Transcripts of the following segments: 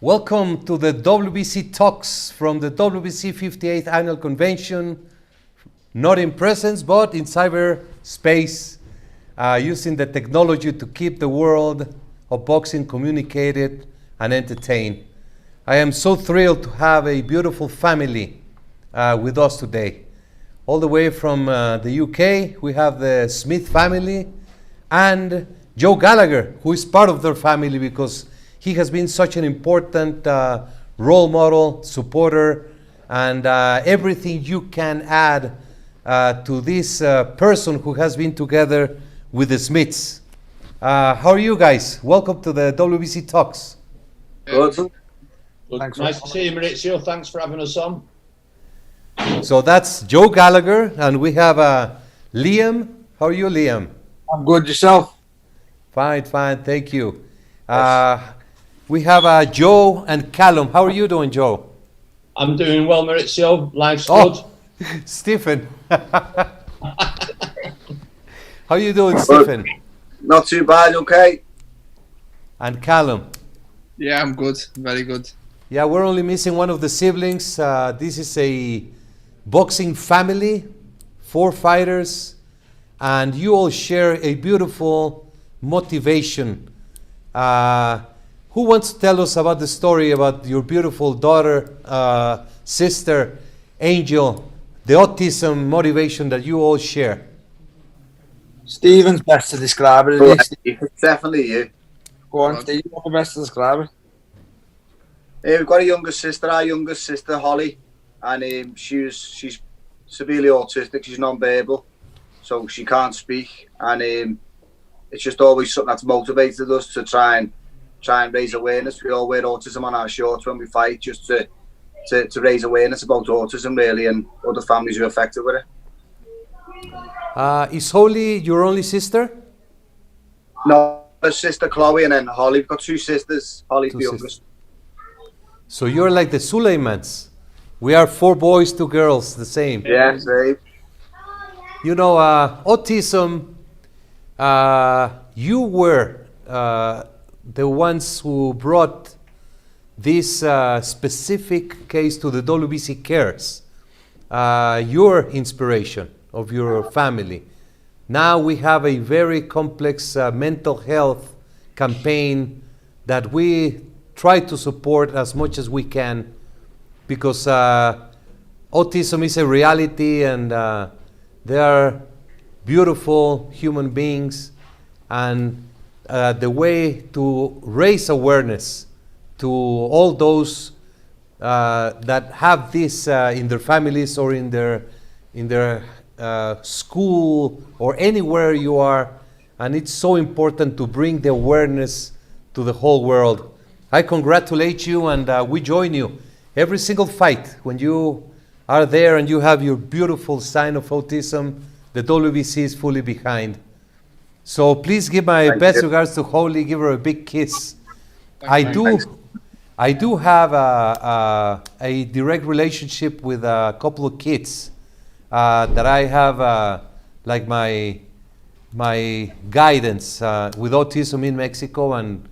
Welcome to the WBC Talks from the WBC 58th Annual Convention, not in presence but in cyberspace, using the technology to keep the world of boxing communicated and entertained. I am so thrilled to have a beautiful family with us today. All the way from the UK, we have the Smith family and Joe Gallagher, who is part of their family because he has been such an important role model, supporter, and everything you can add to this person who has been together with the Smiths. How are you guys? Welcome to the WBC Talks. Good. Thanks. Nice to see you, Maurizio. Thanks for having us on. So that's Joe Gallagher, and we have Liam. How are you, Liam? I'm good. Yourself? Fine, thank you. We have Joe and Callum. How are you doing, Joe? I'm doing well, Maurizio. Life's good. Stephen. How are you doing, Stephen? Not too bad, okay. And Callum? Yeah, I'm good. Very good. Yeah, we're only missing one of the siblings. This is a boxing family, 4 fighters, and you all share a beautiful motivation. Who wants to tell us about the story about your beautiful daughter, sister, Angel, the autism motivation that you all share? Stephen's best to describe it. It's definitely you. Go on, Steve. You're the best to describe it. We've got a younger sister, our youngest sister, Holly, and she's severely autistic. She's non-verbal, so she can't speak, and it's just always something that's motivated us to try and raise awareness. We all wear autism on our shorts when we fight, just to raise awareness about autism, really, and other families who are affected with it. Is Holly your only sister? No, her sister Chloe, and then Holly. We've got 2 sisters. Holly's the youngest. So you're like the Suleimans. We are 4 boys, 2 girls, the same. Yeah, same. You know, autism, you were the ones who brought this specific case to the WBC Cares. Your inspiration of your family. Now we have a very complex mental health campaign that we try to support as much as we can, because autism is a reality, and they are beautiful human beings, and the way to raise awareness to all those that have this in their families or in their school or anywhere you are, and it's so important to bring the awareness to the whole world. I congratulate you, and we join you every single fight. When you are there and you have your beautiful sign of autism, the WBC is fully behind. So please give my best regards to Holly. Give her a big kiss. I do have a direct relationship with a couple of kids that I have like my guidance with autism in Mexico, and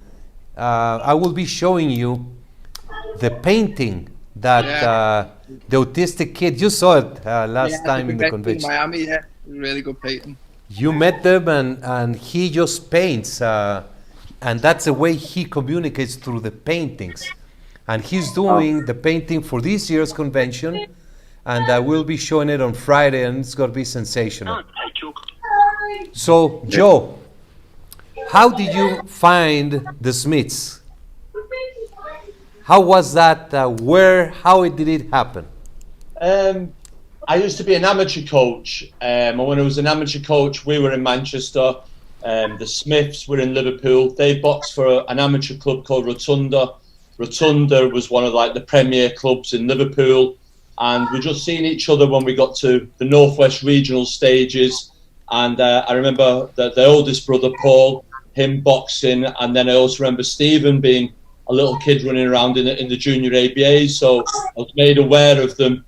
I will be showing you the painting that the autistic kid, you saw it last time in the convention. In Miami, yeah. Really good painting. You met them, and he just paints, and that's the way he communicates, through the paintings. And he's doing the painting for this year's convention, and I will be showing it on Friday, and it's going to be sensational. So, Joe, how did you find the Smiths? How was that? How did it happen? I used to be an amateur coach, and when I was an amateur coach, we were in Manchester. The Smiths were in Liverpool. They boxed for an amateur club called Rotunda. Rotunda was one of the premier clubs in Liverpool, and we just seen each other when we got to the Northwest regional stages. And I remember the oldest brother, Paul, him boxing, and then I also remember Stephen being a little kid running around in the junior ABA. So I was made aware of them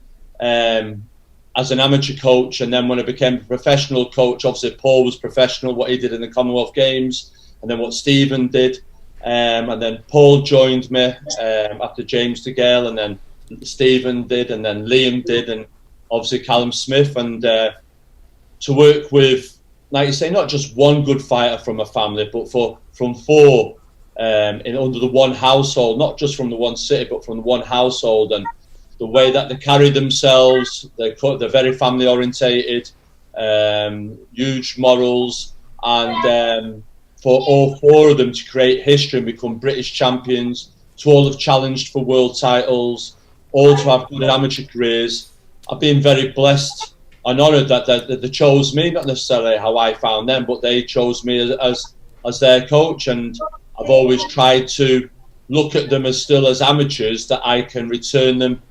as an amateur coach, and then when I became a professional coach, obviously Paul was professional, what he did in the Commonwealth Games, and then what Stephen did. And then Paul joined me after James DeGale, and then Stephen did, and then Liam did, and obviously Callum-Smith. And to work with, like you say, not just one good fighter from a family, but from four under the one household, not just from the one city, but from the one household, and the way that they carry themselves, they're very family orientated, huge morals, and for all four of them to create history and become British champions, to all have challenged for world titles, all to have good amateur careers. I've been very blessed and honoured that they chose me, not necessarily how I found them, but they chose me as their coach. And I've always tried to look at them as still as amateurs, that I can return them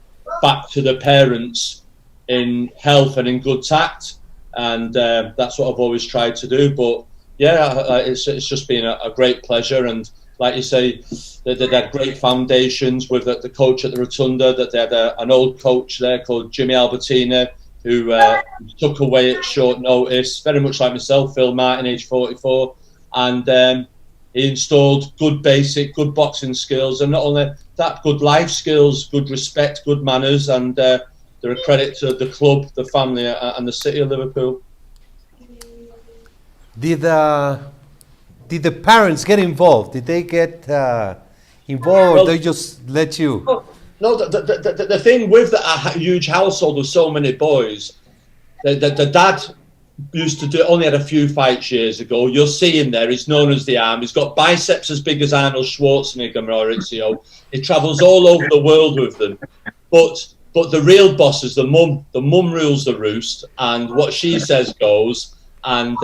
back to the parents in health and in good tact. And that's what I've always tried to do. But yeah, it's just been a great pleasure. And like you say, they had great foundations with the coach at the Rotunda, that they had an old coach there called Jimmy Albertina, who took away at short notice, very much like myself, Phil Martin, age 44. And he installed good boxing skills, and not only that, good life skills, good respect, good manners, and they're a credit to the club, the family, and the city of Liverpool. Did the parents get involved? Did they get involved, or they just let you? No, the thing with a huge household with so many boys, the dad used to do, only had a few fights years ago. You'll see him there. He's known as the Arm. He's got biceps as big as Arnold Schwarzenegger, Maurizio. He travels all over the world with them. But the real boss is the mum. The mum rules the roost, and what she says goes, and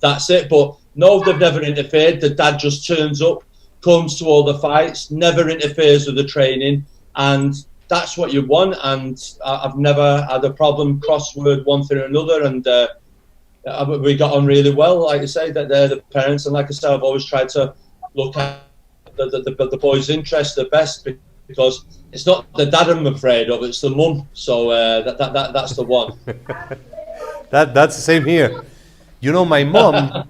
that's it. But no, they've never interfered. The dad just turns up, comes to all the fights, never interferes with the training, and that's what you want. And I've never had a problem, crossword one thing or another, and we got on really well. Like I say, that they're the parents, and like I said, I've always tried to look at the boys' interest the best, because it's not the dad I'm afraid of, it's the mum. So that's the one. That's the same here. You know, my mom,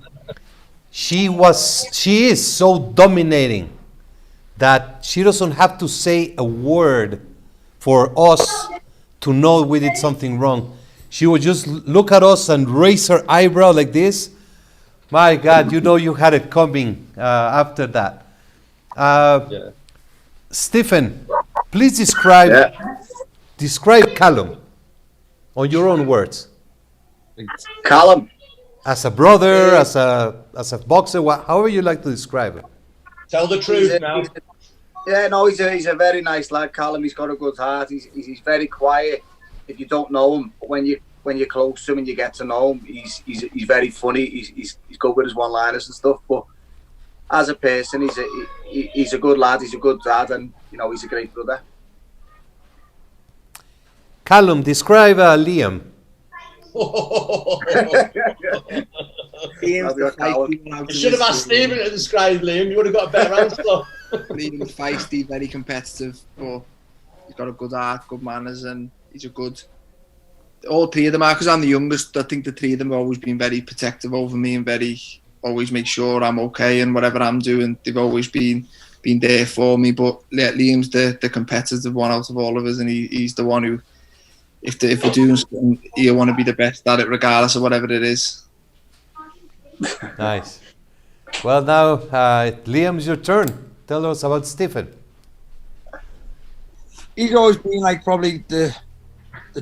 she is so dominating that she doesn't have to say a word for us to know we did something wrong. She would just look at us and raise her eyebrow like this. My God, you know you had it coming after that. Yeah. Stephen, please describe Callum on your own words. Callum. As a brother, as a boxer, however you like to describe it. Tell the truth now. He's a very nice lad, Callum. He's got a good heart. He's very quiet if you don't know him. But when you're close to him and you get to know him, he's very funny. He's good with his one-liners and stuff. But as a person, he's a good lad. He's a good dad, and he's a great brother. Callum, describe Liam. You should have asked Stephen to describe Liam. You would have got a better answer. Liam's feisty, very competitive, but he's got a good heart, good manners, and he's a good. All three of them are, because I'm the youngest. I think the three of them have always been very protective over me and always make sure I'm okay and whatever I'm doing. They've always been there for me. But Liam's the competitive one out of all of us, and he's the one who, if we're doing something, he'll want to be the best at it, regardless of whatever it is. Nice. Well, now, Liam's your turn. Tell us about Stephen. He's always been like probably the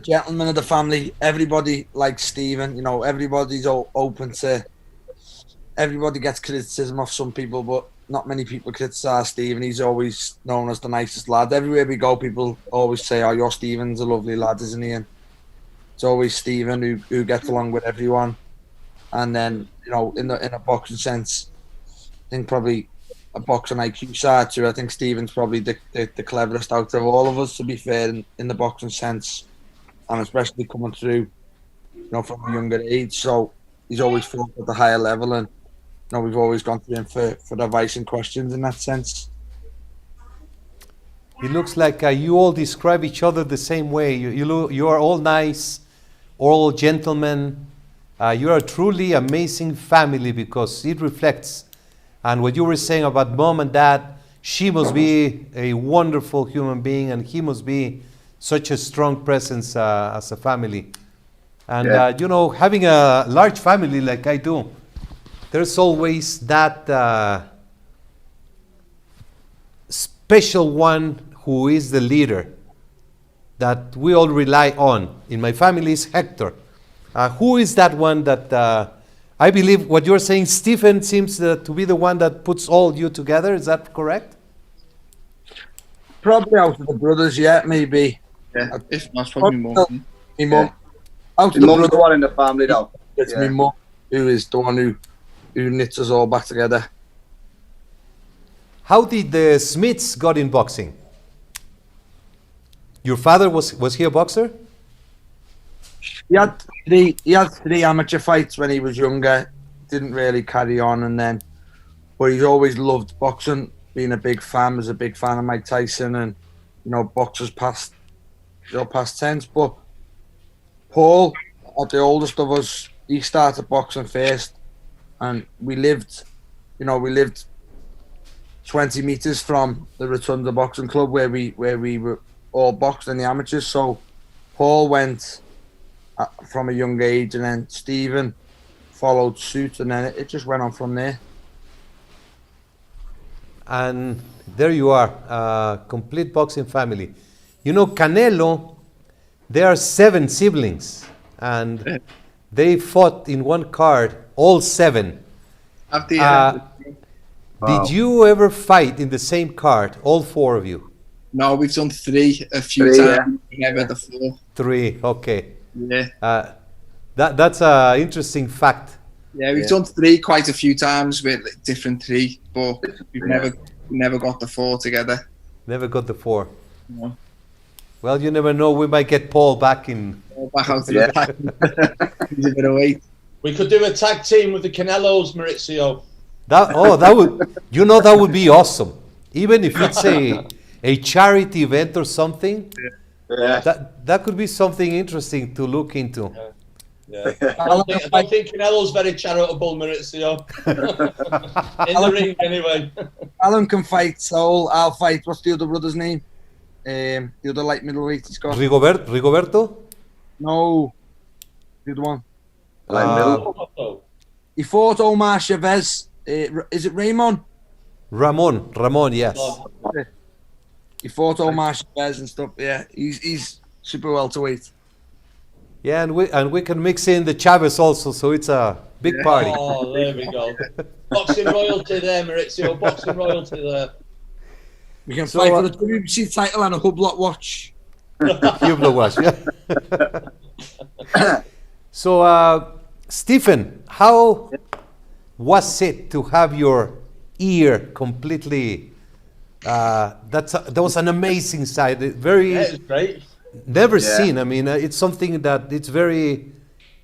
gentleman of the family. Everybody likes Stephen. Everybody's open to. Everybody gets criticism of some people, but not many people criticise Stephen. He's always known as the nicest lad. Everywhere we go, people always say, "Oh, your Stephen's a lovely lad, isn't he?" And it's always Stephen who gets along with everyone. And then, in a boxing sense, I think probably a boxing IQ side too. I think Stephen's probably the cleverest out of all of us, to be fair, in the boxing sense, and especially coming through, from a younger age. So he's always fought at the higher level, and we've always gone to him for advice and questions in that sense. It looks like you all describe each other the same way. You are all nice, all gentlemen. You are a truly amazing family, because it reflects And what you were saying about mom and dad, she must be a wonderful human being, and he must be such a strong presence as a family. And you know, having a large family like I do, there's always that special one who is the leader that we all rely on. In my family is Hector. Who is that one that I believe what you're saying, Stephen seems to be the one that puts all you together. Is that correct? Probably out of the brothers, yeah, maybe. Yeah, if not, probably more. My mum. Out of My the mum's the brothers, one in the family though. it's my mum who is the one who knits us all back together. How did the Smiths got in boxing? Your father was he a boxer? He had three amateur fights when he was younger. Didn't really carry on, and then, but he's always loved boxing. Being a big fan, was a big fan of Mike Tyson, and you know, boxers past tense. But Paul, the oldest of us, he started boxing first, and we lived 20 meters from the Rotunda Boxing Club where we were all boxed in the amateurs. So Paul went from a young age, and then Stephen followed suit, and then it just went on from there. And there you are, complete boxing family. You know, Canelo, there are 7 siblings, and they fought in one card, all 7. At the end. Did you ever fight in the same card, all 4 of you? No, we've done 3 a few 3, times. Never the 4. 3, okay. Yeah. That's an interesting fact. Yeah, we've done 3 quite a few times with different 3, but we've never got the 4 together. Never got the 4. No. Well, you never know. We might get Paul back in. Back out to the pack. He's a bit away. We could do a tag team with the Canelos, Maurizio. That would, you know, that would be awesome. Even if it's a charity event or something, that could be something interesting to look into. Yeah. I don't think Canelo's very charitable, Maurizio. In the ring, anyway. Callum can fight, so I'll fight. What's the other brother's name? The other light middleweight he's got. Rigoberto? No, the other one. He fought Omar Chavez. Is it Ramon? Ramon, yes. He fought Omar Chavez and stuff. Yeah, he's super welterweight. Yeah, and we can mix in the Chavez also, so it's a big party. Oh, there we go. Boxing royalty there, Maurizio. Boxing royalty there. We can fight for the WBC title and a Hublot watch. Hublot watch, yeah. So, Stephen, how was it to have your ear completely? That was an amazing sight. Very. Yeah, it's great. Never seen. I mean, it's something that it's very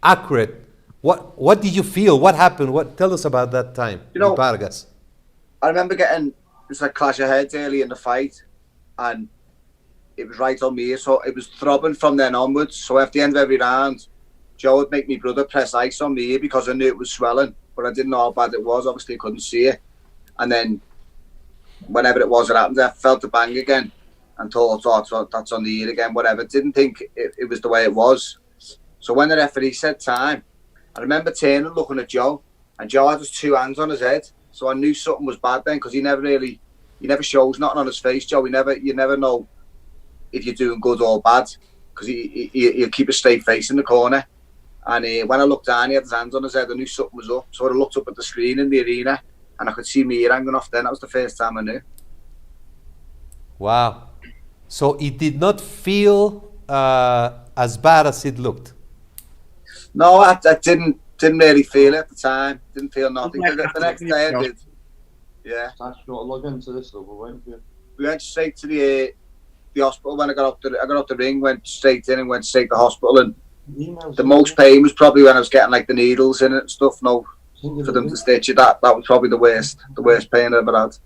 accurate. What did you feel? What happened? Tell us about that time in Vargas. I remember getting this like clash of heads early in the fight, and it was right on me. So it was throbbing from then onwards. So at the end of every round, Joe would make me brother press ice on me because I knew it was swelling, but I didn't know how bad it was. Obviously, I couldn't see it. And then whenever it was that happened, I felt the bang again and thought, oh, that's on the ear again, whatever. Didn't think it was the way it was. So when the referee said time, I remember turning and looking at Joe, and Joe had his 2 hands on his head. So I knew something was bad then, because he never shows nothing on his face, Joe. You never know if you're doing good or bad, because he'll keep a straight face in the corner. And when I looked down, he had his hands on his head. I knew something was up. So I looked up at the screen in the arena, and I could see my ear hanging off then. That was the first time I knew. Wow. So it did not feel as bad as it looked? No, I didn't really feel it at the time. Didn't feel nothing. The next day I did. Yeah. Tasha, you want to log into this level, won't you? We went straight to the hospital when I got up the ring, went straight in and went straight to the hospital, and the most pain was probably when I was getting like the needles in it and stuff. No, for them to stitch it, that was probably the worst pain I ever had.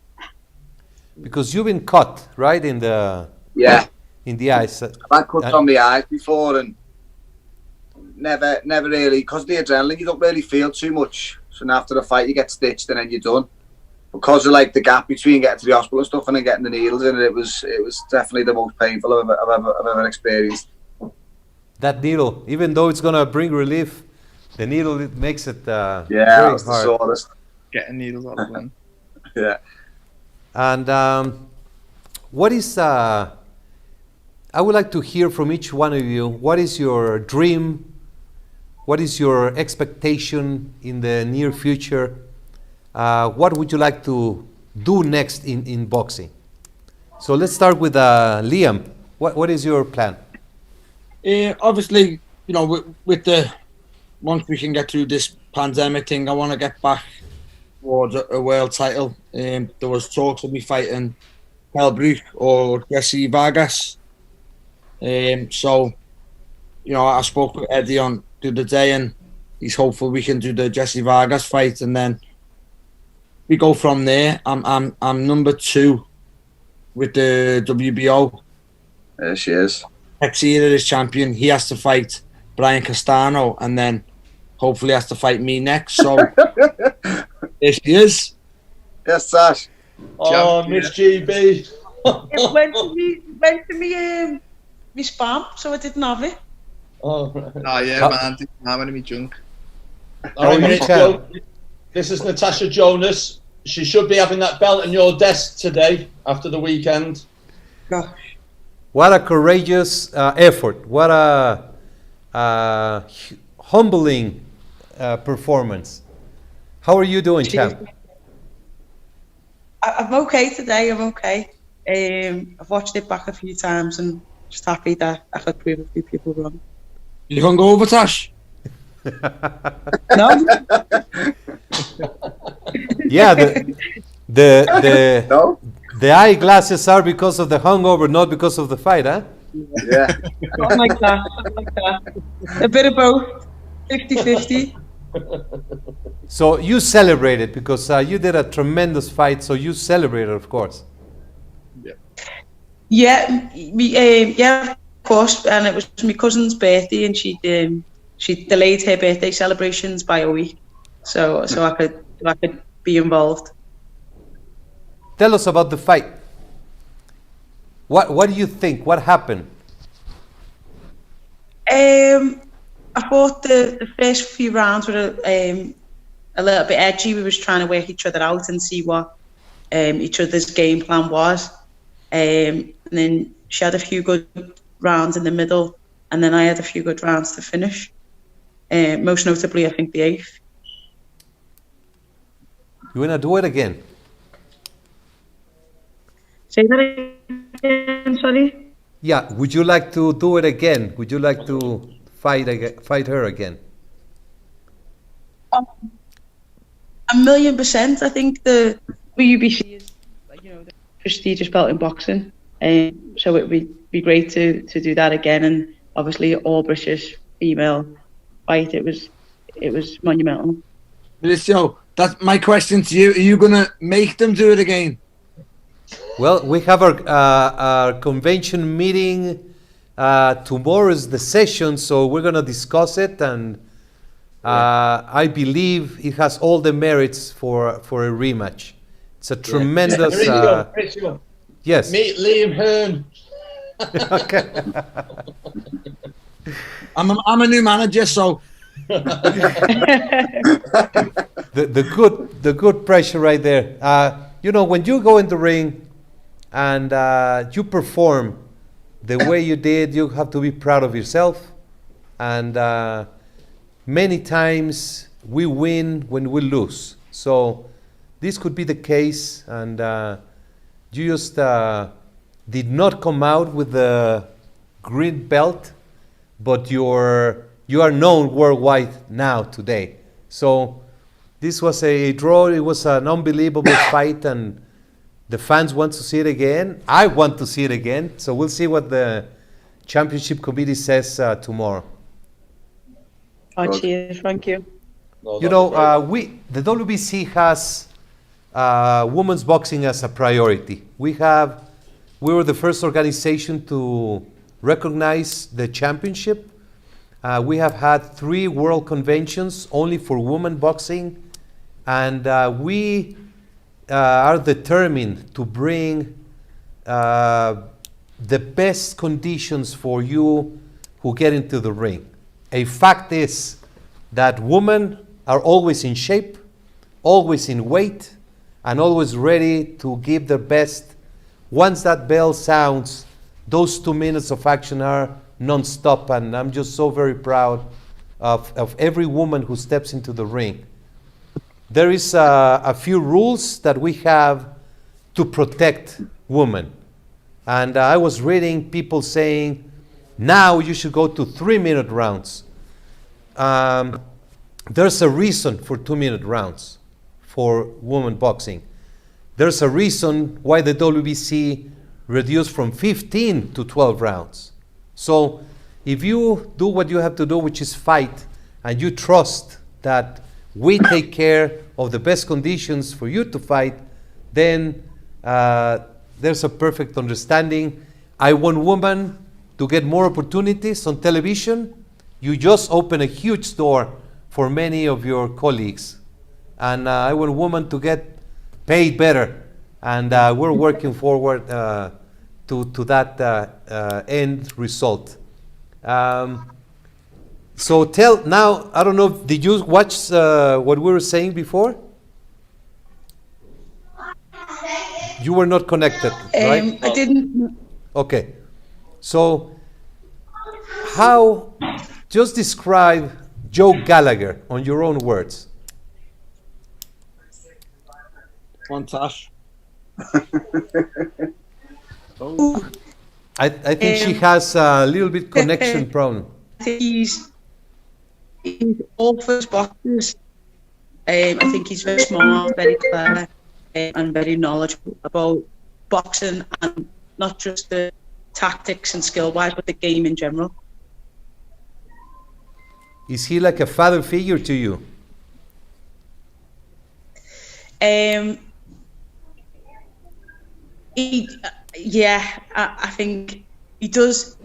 Because you've been cut, right, in the eyes. I've had cuts on the eyes before, and never really, because of the adrenaline, you don't really feel too much. So after the fight, you get stitched and then you're done. because of like the gap between getting to the hospital and stuff and then getting the needles in it, it was definitely the most painful I've ever experienced. That needle, even though it's gonna bring relief, the needle it makes it Yeah, very that's the hard. sorest. Getting needles out of one. Yeah. And what is? I would like to hear from each one of you. What is your dream? What is your expectation in the near future? What would you like to do next in boxing? So let's start with Liam. What is your plan? Obviously, you know, with the once we can get through this pandemic thing, I want to get back towards a world title. There was talks of me fighting Pelbrook or Jesse Vargas. So, you know, I spoke with Eddie on the other day, and he's hopeful we can do the Jesse Vargas fight, and then we go from there. I'm number 2 with the WBO. There she is. Next year is champion. He has to fight Brian Castano, and then hopefully has to fight me next. So there she is. Yes, Tash. Oh, Miss GB. It went to me spam, so I didn't have it. Oh, right. Oh yeah, man. Didn't have any of me junk. All right, you Miss can. Jo- this is Natasha Jonas. She should be having that belt on your desk today after the weekend. Gosh. What a courageous effort. What a humbling performance. How are you doing, champ? I'm okay today. I'm okay. I've watched it back a few times and just happy that I could prove a few people wrong. You gonna go over, Tash? No, Yeah, the No? the eyeglasses are because of the hungover, not because of the fight, huh? Yeah. not like that. Not like that. A bit of both. 50-50. So you celebrated because you did a tremendous fight. So you celebrated, of course. Yeah, yeah, of course. And it was my cousin's birthday, and she delayed her birthday celebrations by a week, so I could be involved. Tell us about the fight. What do you think? What happened? I thought the first few rounds were a little bit edgy. We was trying to work each other out and see what each other's game plan was. And then she had a few good rounds in the middle, and then I had a few good rounds to finish. Most notably, I think the 8th. You wanna do it again? Say that again, sorry. Yeah. Would you like to do it again? Would you like to fight her again? 1,000,000%. I think the WBC is, you know, the prestigious belt in boxing, so it would be great to do that again. And obviously, all British female fight. It was monumental. Mauricio, that's my question to you. Are you gonna make them do it again? Well, we have our convention meeting. Tomorrow is the session, so we're gonna discuss it, and I believe it has all the merits for a rematch. It's a tremendous. Mauricio, Yes. meet Liam Hearn. Okay. I'm a new manager, so the good pressure right there. You know, when you go in the ring and you perform the way you did, you have to be proud of yourself. And many times we win when we lose. So this could be the case, and you just did not come out with the green belt, but you are known worldwide now today. So this was a draw. It was an unbelievable fight, and the fans want to see it again. I want to see it again. So we'll see what the championship committee says tomorrow. Oh, cheers! Thank you. No, You that'd know, be great. the WBC has women's boxing as a priority. We were the first organization to recognize the championship. We have had 3 world conventions only for women boxing, and we are determined to bring the best conditions for you who get into the ring. A fact is that women are always in shape, always in weight, and always ready to give their best. Once that bell sounds, those 2 minutes of action are non-stop, and I'm just so very proud of every woman who steps into the ring. There is a few rules that we have to protect women. And I was reading people saying, now you should go to 3-minute rounds. There's a reason for 2-minute rounds for women boxing. There's a reason why the WBC reduced from 15 to 12 rounds. So if you do what you have to do, which is fight, and you trust that we take care of the best conditions for you to fight, then there's a perfect understanding. I want women to get more opportunities on television. You just open a huge door for many of your colleagues. And I want women to get paid better. And we're working forward to that end result. So tell now, I don't know, did you watch what we were saying before? You were not connected, right? I didn't. Okay. So just describe Joe Gallagher on your own words. One Tash. I think she has a little bit connection problem. I think he's all for his boxers. I think he's very smart, very clever, and very knowledgeable about boxing, and not just the tactics and skill-wise, but the game in general. Is he like a father figure to you? I think he does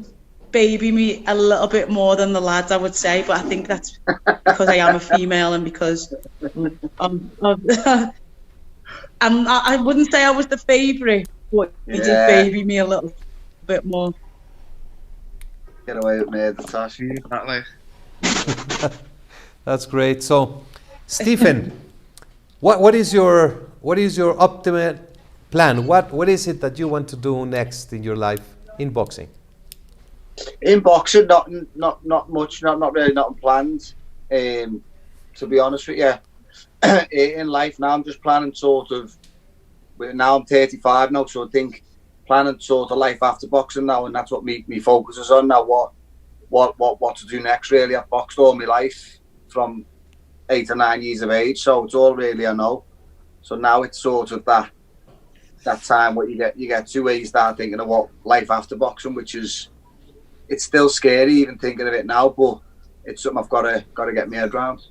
baby me a little bit more than the lads, I would say, but I think that's because I am a female and because I wouldn't say I was the favourite, but he did baby me a little bit more. Get away with me, Natasha. That's great. So, Stephen, what is your ultimate plan? What is it that you want to do next in your life in boxing? In boxing, not much, not really, nothing planned. To be honest with you, in life now, I'm just planning sort of. Now I'm 35 now, so I think planning sort of life after boxing now, and that's what me focus is on now. What to do next? Really, I've boxed all my life from 8 or 9 years of age, so it's all really I know. So now it's sort of that time where you get to where you start thinking of what life after boxing, which is. It's still scary even thinking of it now, but it's something I've got to get my head around.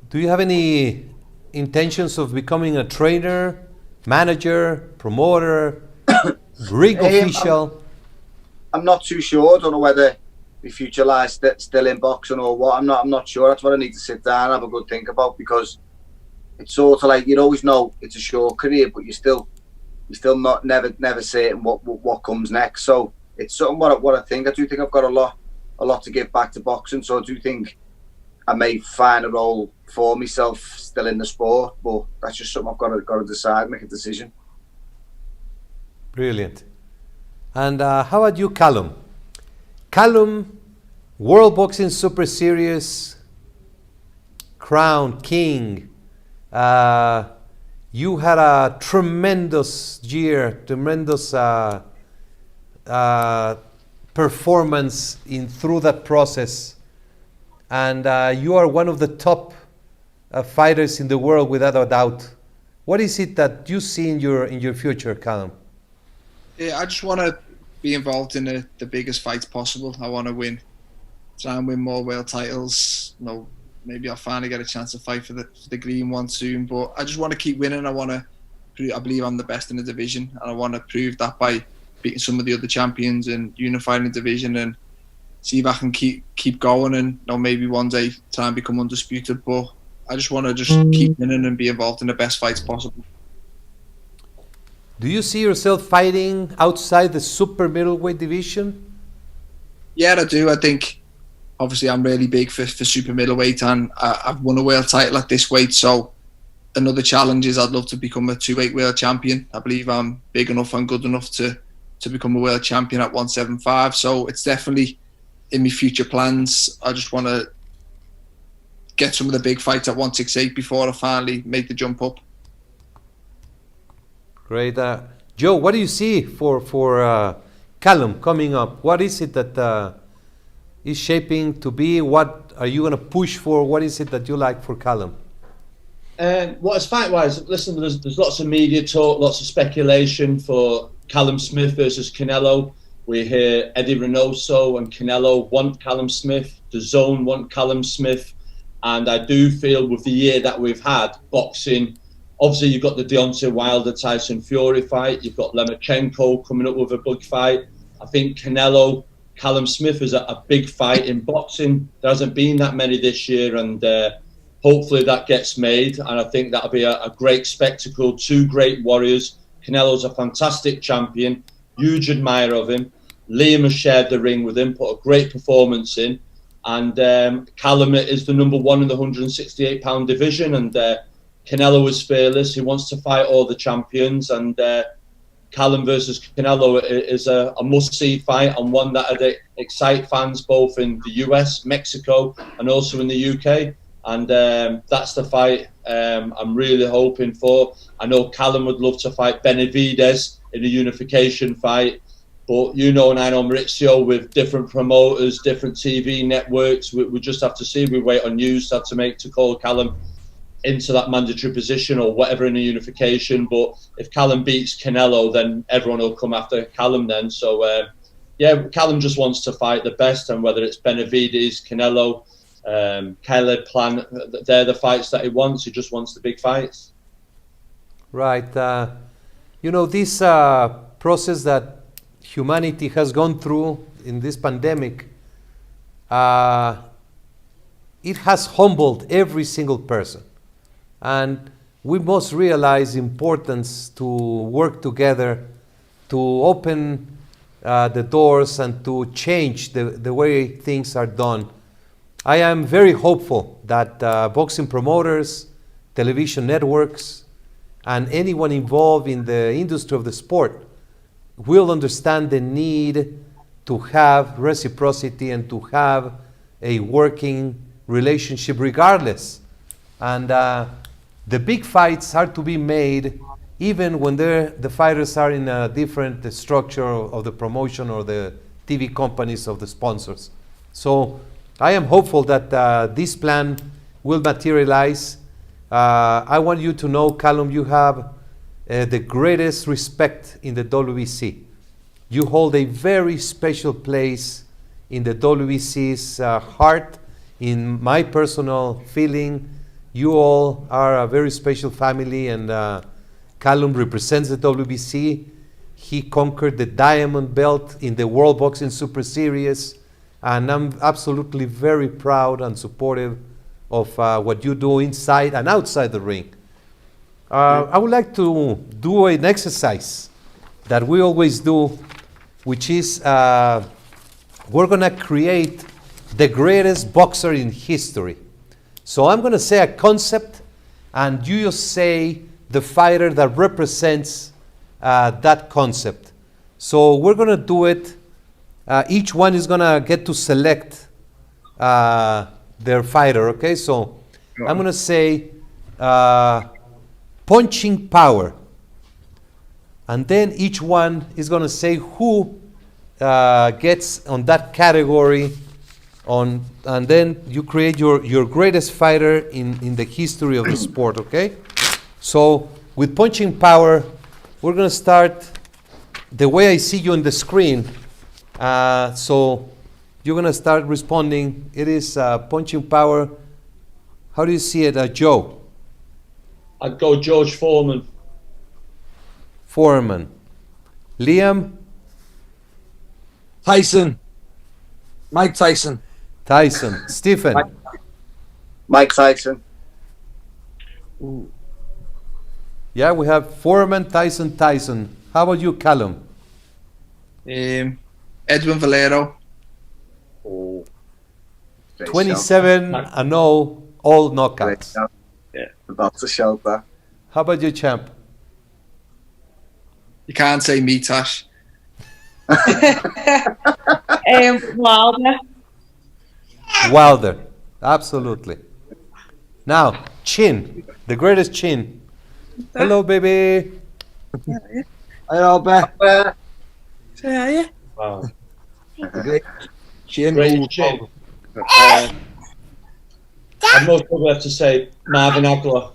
Do you have any intentions of becoming a trainer, manager, promoter, ring official? I'm not too sure. I don't know whether the future lies still in boxing or what. I'm not sure. That's what I need to sit down and have a good think about, because it's sort of like you always know it's a short career, but you're still not never certain what comes next. So. It's something what I think. I do think I've got a lot to give back to boxing. So I do think I may find a role for myself still in the sport, but that's just something I've got to decide, make a decision. Brilliant. And how about you, Callum? Callum, World Boxing Super Series crown king. You had a tremendous year, tremendous. Performance through that process, and you are one of the top fighters in the world without a doubt. What is it that you see in your future, Callum? Yeah, I just want to be involved in the biggest fights possible. I want to try and win more world titles. Maybe I'll finally get a chance to fight for the green one soon. But I just want to keep winning. I believe I'm the best in the division, and I want to prove that by beating some of the other champions and unifying the division, and see if I can keep going and maybe one day try and become undisputed. But I just want to just keep winning and be involved in the best fights possible. Do you see yourself fighting outside the super middleweight division? Yeah, I do. I think obviously I'm really big for super middleweight, and I've won a world title at this weight. So another challenge is I'd love to become a 2-weight world champion. I believe I'm big enough and good enough to become a world champion at 175. So it's definitely in my future plans. I just want to get some of the big fights at 168 before I finally make the jump up. Great. Joe, what do you see for Callum coming up? What is it that is shaping to be? What are you going to push for? What is it that you like for Callum? What is fight-wise? Listen, there's lots of media talk, lots of speculation for Callum-Smith versus Canelo. We hear Eddie Reynoso and Canelo want Callum-Smith. The Zone want Callum-Smith. And I do feel with the year that we've had, boxing, obviously you've got the Deontay Wilder-Tyson Fury fight. You've got Lomachenko coming up with a big fight. I think Canelo, Callum-Smith is a big fight in boxing. There hasn't been that many this year, and hopefully that gets made. And I think that'll be a great spectacle. Two great warriors. Canelo's a fantastic champion, huge admirer of him. Liam has shared the ring with him, put a great performance in. And Callum is the number one in the 168-pound division, and Canelo is fearless. He wants to fight all the champions, and Callum versus Canelo is a must-see fight, and one that would excite fans both in the US, Mexico, and also in the UK. And that's the fight I'm really hoping for. I know Callum would love to fight Benavidez in a unification fight. But you know, and I know Maurizio, with different promoters, different TV networks, we just have to see. We wait on news to call Callum into that mandatory position or whatever in a unification. But if Callum beats Canelo, then everyone will come after Callum then. So, yeah, Callum just wants to fight the best, and whether it's Benavidez, Canelo, Caleb Plant, they're the fights that he wants. He just wants the big fights. Right. You know, this process that humanity has gone through in this pandemic, it has humbled every single person. And we must realize the importance to work together to open the doors and to change the way things are done. I am very hopeful that boxing promoters, television networks, and anyone involved in the industry of the sport will understand the need to have reciprocity and to have a working relationship regardless. And the big fights are to be made even when the fighters are in a different structure of the promotion or the TV companies of the sponsors. So I am hopeful that this plan will materialize. I want you to know, Callum, you have the greatest respect in the WBC. You hold a very special place in the WBC's heart. In my personal feeling, you all are a very special family, and Callum represents the WBC. He conquered the diamond belt in the World Boxing Super Series, and I'm absolutely very proud and supportive of what you do inside and outside the ring. I would like to do an exercise that we always do, which is we're going to create the greatest boxer in history. So I'm going to say a concept, and you just say the fighter that represents that concept. So we're going to do it. Each one is going to get to select their fighter, okay? So I'm going to say punching power. And then each one is going to say who gets on that category, and then you create your greatest fighter in the history of the sport, okay? So with punching power, we're going to start the way I see you on the screen. So you're going to start responding. It is punching power. How do you see it, Joe? I'd go George Foreman. Foreman. Liam? Tyson. Mike Tyson. Tyson. Stephen? Mike Tyson. Yeah, we have Foreman, Tyson. How about you, Callum? Edwin Valero. Oh, Great 27-0, all shout. Great knockouts. shout. yeah. About to shout that. How about you, champ? You can't say me, Tash. Wilder. Wilder, absolutely. Now, Chin, the greatest Chin. Hello, baby. Hi, Albert. Say are you? Wow. Great chin. Great chin. I'd most probably have to say Marvin Hagler.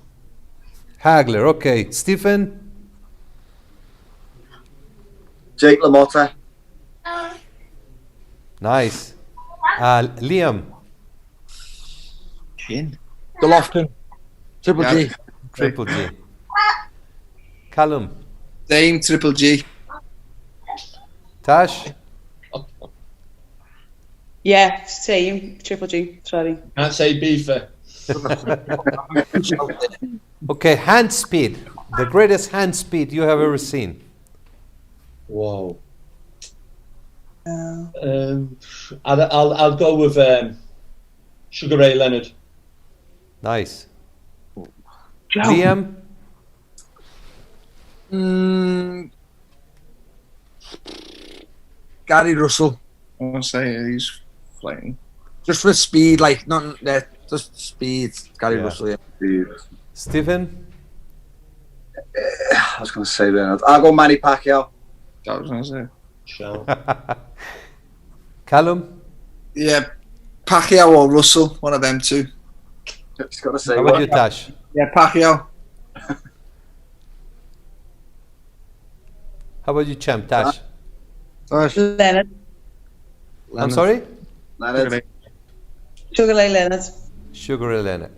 Hagler, okay. Stephen, Jake LaMotta. nice. Liam, Chin. Golovkin. Triple G. Triple G. Callum, Same Triple G. Tash, Yeah, same. Triple G. Sorry. Can't say beefer. okay. Hand speed, the greatest hand speed you have ever seen. Whoa. I'll go with Sugar Ray Leonard. Nice. Liam, Gary Russell. I want to say he's flying. Just for speed, like, not just speed. Gary Yeah. Russell, yeah. Stephen, I was going to say Leonard. I'll go Manny Pacquiao. That was going to say. Shall. Callum, Yeah, Pacquiao or Russell, one of them two. Just got to say how about one. you, Tash? Yeah, Pacquiao. How about you, champ, Tash? Leonard. I'm sorry? Leonard. Sugar Ray Leonard. Sugar Ray Leonard.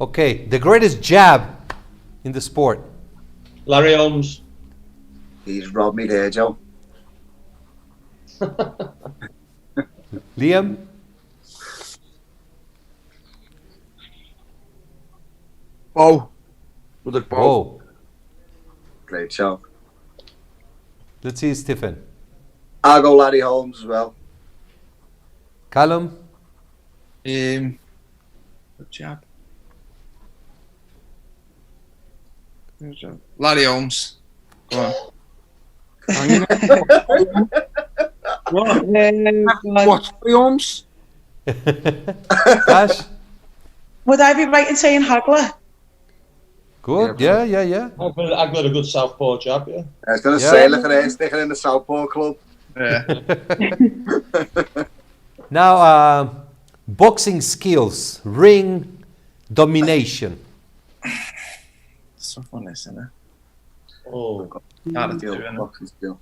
Okay, the greatest jab in the sport. Larry Holmes. He's robbed me there, Joe. Liam, Bo. With Bo. oh, Great shout. let's see, Stephen. I'll go Larry Holmes as well. Callum, Good job. Good job. Larry Holmes. Go on. What? Films? Tash, Would I be right in saying Hagler? good, yeah. I've got a good southpaw jab, yeah. I was going to Yeah. say, look at it, sticking in the Southpaw Club. Yeah. Now, boxing skills, ring domination. So fun, isn't it? Oh, Gotta do Skill, it. boxing skill.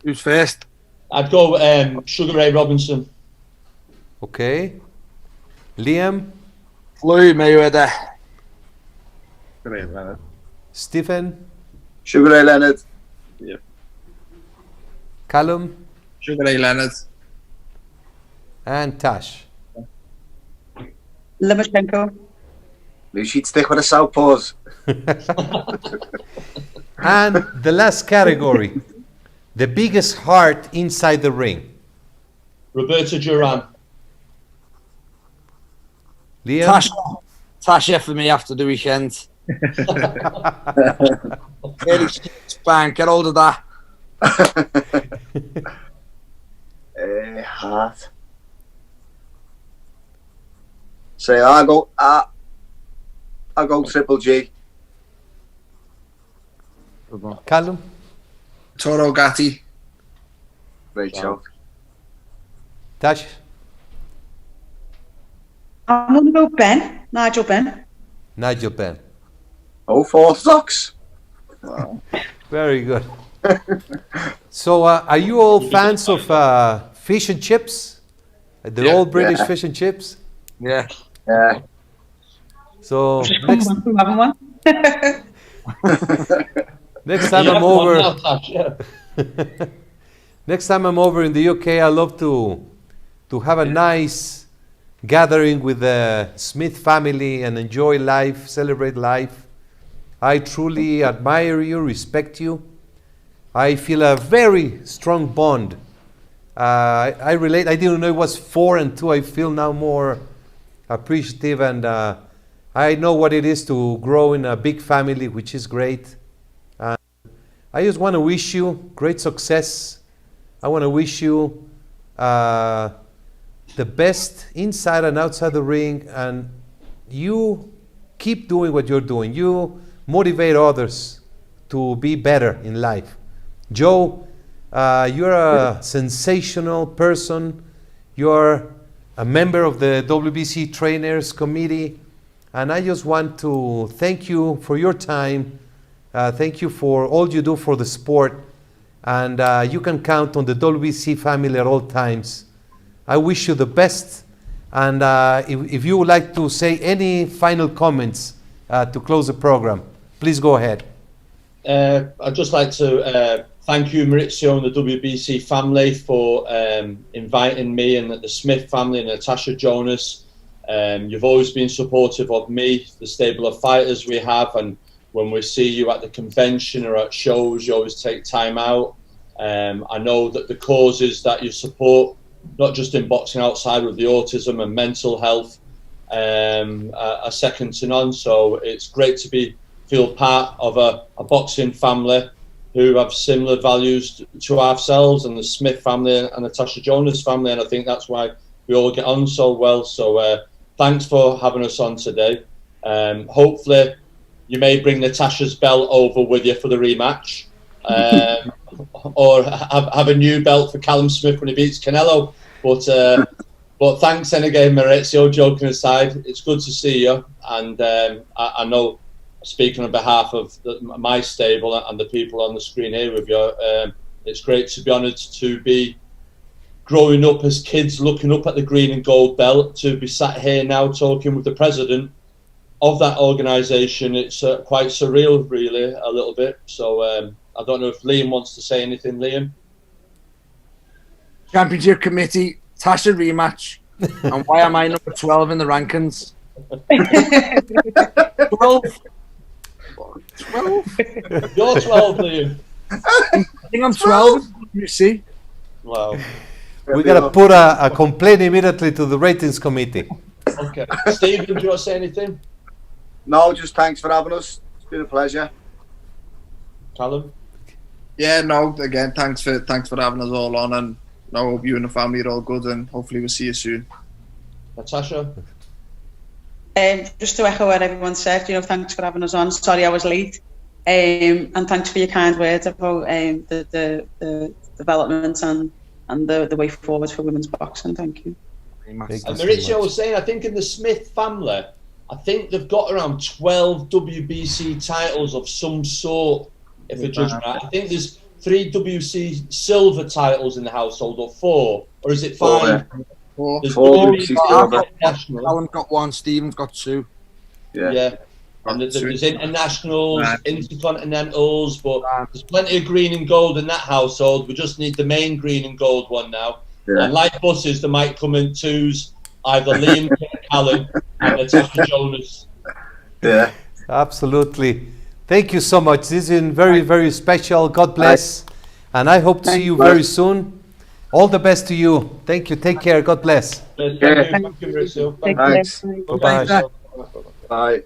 Who's first? I'd go Sugar Ray Robinson. Okay. Liam, Floyd Mayweather. Great, Leonard. Stephen, Sugar Ray Leonard. Callum, Sugar Ray Leonard. and Tash. Lomachenko. Maybe she'd stick with the Southpaws. And the last category, the biggest heart inside the ring. Roberto Duran. Liam, Tasha for me after the weekend. Really bang, get hold of that. Heart. Say, I'll go Triple G. Callum, Toro Gatti. Great shout. Tash, I'm going to go Ben. Nigel Ben. Nigel Ben. Oh, four socks. Very good. So, are you all fans of fish and chips? The Yeah. old British Yeah. fish and chips? Yeah. Yeah. So, Come on, from having one. next time You I'm have one over, now, Tash, yeah. next time I'm over in the UK, I love to have a nice gathering with the Smith family and enjoy life, celebrate life. I truly admire you, respect you. I feel a very strong bond. I relate. I didn't know it was 4 and 2. I feel now more appreciative, and I know what it is to grow in a big family, which is great. I just want to wish you great success. I want to wish you the best inside and outside the ring, and you keep doing what you're doing. You motivate others to be better in life. Joe, you're a sensational person. You're a member of the WBC Trainers Committee, and I just want to thank you for your time. Thank you for all you do for the sport, and you can count on the WBC family at all times. I wish you the best, and if you would like to say any final comments to close the program, please go ahead. I'd just like to thank you, Maurizio, and the WBC family for inviting me, and the Smith family and Natasha, Jonas. You've always been supportive of me, the stable of fighters we have, and when we see you at the convention or at shows, you always take time out. I know that the causes that you support, not just in boxing, outside with the autism and mental health, are second to none. So it's great to feel part of a boxing family who have similar values to ourselves, and the Smith family and the Tasha Jonas family, and I think that's why we all get on so well. So thanks for having us on today. Hopefully you may bring Natasha's belt over with you for the rematch, or have a new belt for Callum Smith when he beats Canelo. But thanks then again, Maurizio. Joking aside, it's good to see you, and I know, speaking on behalf of my stable and the people on the screen here with you, it's great to be honoured to be growing up as kids, looking up at the green and gold belt, to be sat here now talking with the president of that organisation. It's quite surreal, really, a little bit. So I don't know if Liam wants to say anything. Liam? Championship committee, Tasha rematch, and why am I number 12 in the rankings? 12? 12? You're 12, Liam. I think I'm 12. You see? Wow. We got to put a complaint immediately to the ratings committee. Okay. Stephen, do you want to say anything? No, just thanks for having us. It's been a pleasure. Callum? Yeah, no, again, thanks for having us all on, and I hope you and the family are all good, and hopefully we'll see you soon. Natasha? Just to echo what everyone said, thanks for having us on. Sorry I was late. And thanks for your kind words about the development and the way forward for women's boxing. Thank you. And Maurizio was saying, I think in the Smith family, I think they've got around 12 WBC titles of some sort, if I judge right. I think there's 3 WBC silver titles in the household, or 4, or is it 5? 4. There's Four WBC silver. International. Callum got 1, Stephen's got 2. Yeah. And there's internationals, intercontinentals, but there's plenty of green and gold in that household. We just need the main green and gold one now. Yeah. And like buses, there might come in 2s, either Liam, Callum, and Natasha Jonas. Yeah. Absolutely. Thank you so much. This has been very, very special. God bless. And I hope to see you very soon. All the best to you. Thank you. Take care. God bless. Thank you, Maurizio. Thanks. Bye-bye. Bye.